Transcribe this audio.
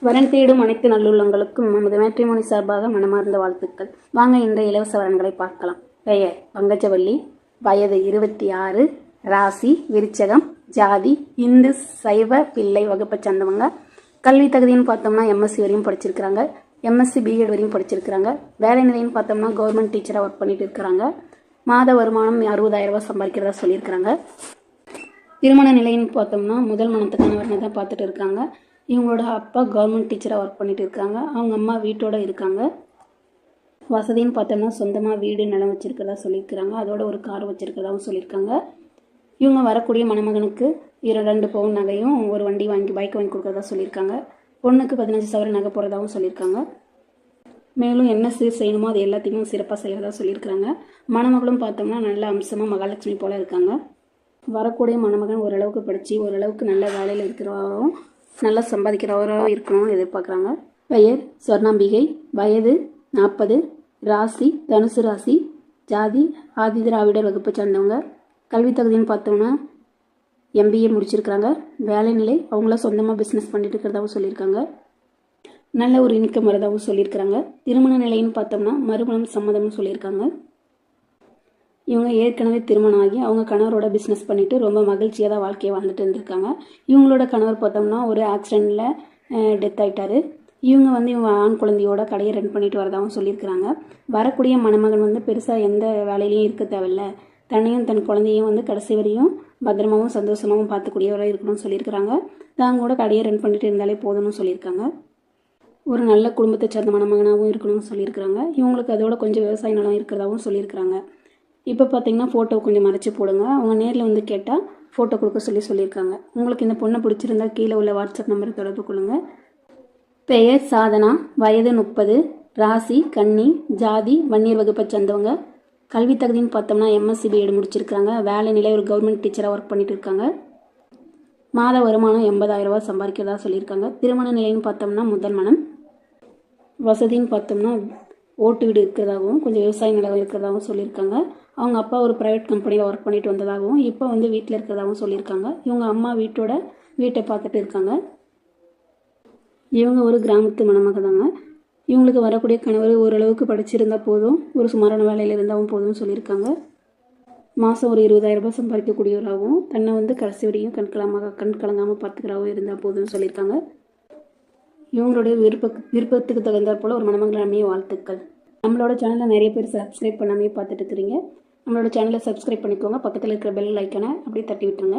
வரன் தேடும் அனைத்து நல்லுள்ளங்களுக்கும் நமது மேட்ரிமோனி சார்பாக மனமார்ந்த வாழ்த்துக்கள். வாங்க இன்றைய இலவச வரன்களை பார்க்கலாம். பெயர் பங்கஜவள்ளி, வயது 26, ராசி விருச்சகம், ஜாதி இந்து சைவ பிள்ளை வகுப்பை சேர்ந்தவங்க. கல்வி தகுதின்னு பார்த்தோம்னா எம்எஸ்சி வரையும் படிச்சிருக்கிறாங்க, எம்எஸ்சி பிஎட் வரையும் படிச்சிருக்கிறாங்க. வேலை நிலைன்னு பார்த்தோம்னா கவர்மெண்ட் டீச்சராக ஒர்க் பண்ணிட்டு இருக்கிறாங்க. மாத வருமானம் 60,000 ரூபாய் சம்பாதிக்கிறதா சொல்லியிருக்கிறாங்க. திருமண நிலைன்னு பார்த்தோம்னா முதல் மனத்துக்கான வரனை தான் பார்த்துட்டு இருக்காங்க. இவங்களோட அப்பா கவர்மெண்ட் டீச்சராக ஒர்க் பண்ணிட்டு இருக்காங்க, அவங்க அம்மா வீட்டோட இருக்காங்க. வசதின்னு பார்த்தோம்னா சொந்தமாக வீடு நிலம் வச்சுருக்கிறதா சொல்லியிருக்கிறாங்க, அதோட ஒரு கார் வச்சுருக்கிறதாகவும் சொல்லியிருக்காங்க. இவங்க வரக்கூடிய மணமகனுக்கு 2 பவுன் நகையும் ஒரு வண்டி பைக் வாங்கி கொடுக்குறதா சொல்லியிருக்காங்க. பொண்ணுக்கு 15 சவரன் நகை போகிறதாகவும் சொல்லியிருக்காங்க. மேலும் என்ன செய்யணுமோ அது எல்லாத்தையுமே சிறப்பாக செய்கிறதா சொல்லியிருக்கிறாங்க. மணமகளும் பார்த்தோம்னா நல்ல அம்சமாக மகாலட்சுமி போல் இருக்காங்க. வரக்கூடிய மணமகன் ஓரளவுக்கு படித்து ஓரளவுக்கு நல்ல வேலையில் இருக்கிறவரும் நல்லா சம்பாதிக்கிறவராக இருக்கணும்னு எதிர்பார்க்குறாங்க. பெயர் சொர்ணாம்பிகை, வயது 40, ராசி தனுசு ராசி, ஜாதி ஆதி திராவிடர் வகுப்பை சார்ந்தவங்க. கல்வி தகுதின்னு பார்த்தோம்னா MBA முடிச்சிருக்கிறாங்க. வேலை நிலை அவங்கள சொந்தமாக பிஸ்னஸ் பண்ணிட்டு இருக்கிறதாகவும் சொல்லியிருக்காங்க. நல்ல ஒரு இன்கம் வரதாகவும் சொல்லியிருக்கிறாங்க. திருமண நிலைன்னு பார்த்தோம்னா மறுமணம் சம்மதம்னு சொல்லியிருக்காங்க. இவங்க ஏற்கனவே திருமணம் ஆகி அவங்க கணவரோட பிஸ்னஸ் பண்ணிவிட்டு ரொம்ப மகிழ்ச்சியாக தான் வாழ்க்கையை வாழ்ந்துட்டு இருந்திருக்காங்க. இவங்களோட கணவர் பார்த்தோம்னா ஒரு ஆக்சிடெண்ட்டில் டெத் ஆகிட்டாரு. இவங்க ஆண் குழந்தையோட கடையை ரன் பண்ணிட்டு வரதாகவும் சொல்லியிருக்கிறாங்க. வரக்கூடிய மணமகன் பெருசாக எந்த வேலையிலையும் இருக்க தேவையில்லை, தன்னையும் தன் குழந்தையும் கடைசி வரையும் பத்திரமாவும் சந்தோஷமாகவும் பார்த்துக்கூடியவராக இருக்கணும்னு சொல்லியிருக்கிறாங்க. தாங்க கடையை ரன் பண்ணிட்டு இருந்தாலே போதும்னு சொல்லியிருக்காங்க. ஒரு நல்ல குடும்பத்தை சேர்ந்த மணமகனாகவும் இருக்கணும்னு சொல்லியிருக்கிறாங்க. இவங்களுக்கு அதோட கொஞ்சம் விவசாய நிலம் இருக்கிறதாகவும் சொல்லியிருக்கிறாங்க. இப்போ பார்த்தீங்கன்னா ஃபோட்டோ கொஞ்சம் மறைச்சி போடுங்க, அவங்க நேரில் கேட்டால் ஃபோட்டோ கொடுக்க சொல்லியிருக்காங்க. உங்களுக்கு இந்த பொண்ணை பிடிச்சிருந்தா கீழே உள்ள வாட்ஸ்அப் நம்பரை தொடர்பு கொள்ளுங்கள். பெயர் சாதனா, வயது 30, ராசி கன்னி, ஜாதி வன்னியர் வகுப்பை சேர்ந்தவங்க. கல்வி தகுதின்னு பார்த்தோம்னா MSc BEd முடிச்சிருக்காங்க. வேலை நிலை ஒரு கவர்மெண்ட் டீச்சராக ஒர்க் பண்ணிட்டு இருக்காங்க. மாத வருமானம் 80,000 ரூபாய் சம்பாதிக்கிறதா சொல்லியிருக்காங்க. திருமண நிலைன்னு பார்த்தோம்னா முதல் மனம். வசதின்னு பார்த்தோம்னா ஓட்டு வீடு இருக்கிறதாகவும் கொஞ்சம் விவசாய நிலம் இருக்கிறதாகவும் சொல்லியிருக்காங்க. அவங்க அப்பா ஒரு ப்ரைவேட் கம்பெனியில் ஒர்க் பண்ணிட்டு வந்ததாகவும் இப்போ வீட்டில் இருக்கிறதாகவும் சொல்லியிருக்காங்க. இவங்க அம்மா வீட்டை பார்த்துட்டு இருக்காங்க. இவங்க ஒரு கிராமத்து மணமக தாங்க. இவங்களுக்கு வரக்கூடிய கணவர் ஓரளவுக்கு படிச்சிருந்தால் போதும், ஒரு சுமாரான வேலையில் இருந்தாலும் போதும்னு சொல்லியிருக்காங்க. மாதம் ஒரு 20,000 ரூபாய் சம்பாதிக்கக்கூடியவராகவும் தன்னை கடைசி வரையும் கண் கலங்காமல் பார்த்துக்கிறதாகவும் இருந்தால் போதும்னு சொல்லியிருக்காங்க. இவங்களுடைய விருப்பத்துக்கு தகுந்தாற் போல் ஒரு மணமகள் அமைய வாழ்த்துக்கள். நம்மளோட சேனலில் நிறைய பேர் சப்ஸ்கிரைப் பண்ணாமே பார்த்துட்டு இருக்கிறீங்க. நம்மளோட சேனலை சப்ஸ்கிரைப் பண்ணிக்கோங்க. பக்கத்தில் இருக்கிற பெல் ஐக்கனை அப்படியே தட்டி விட்டுருங்க.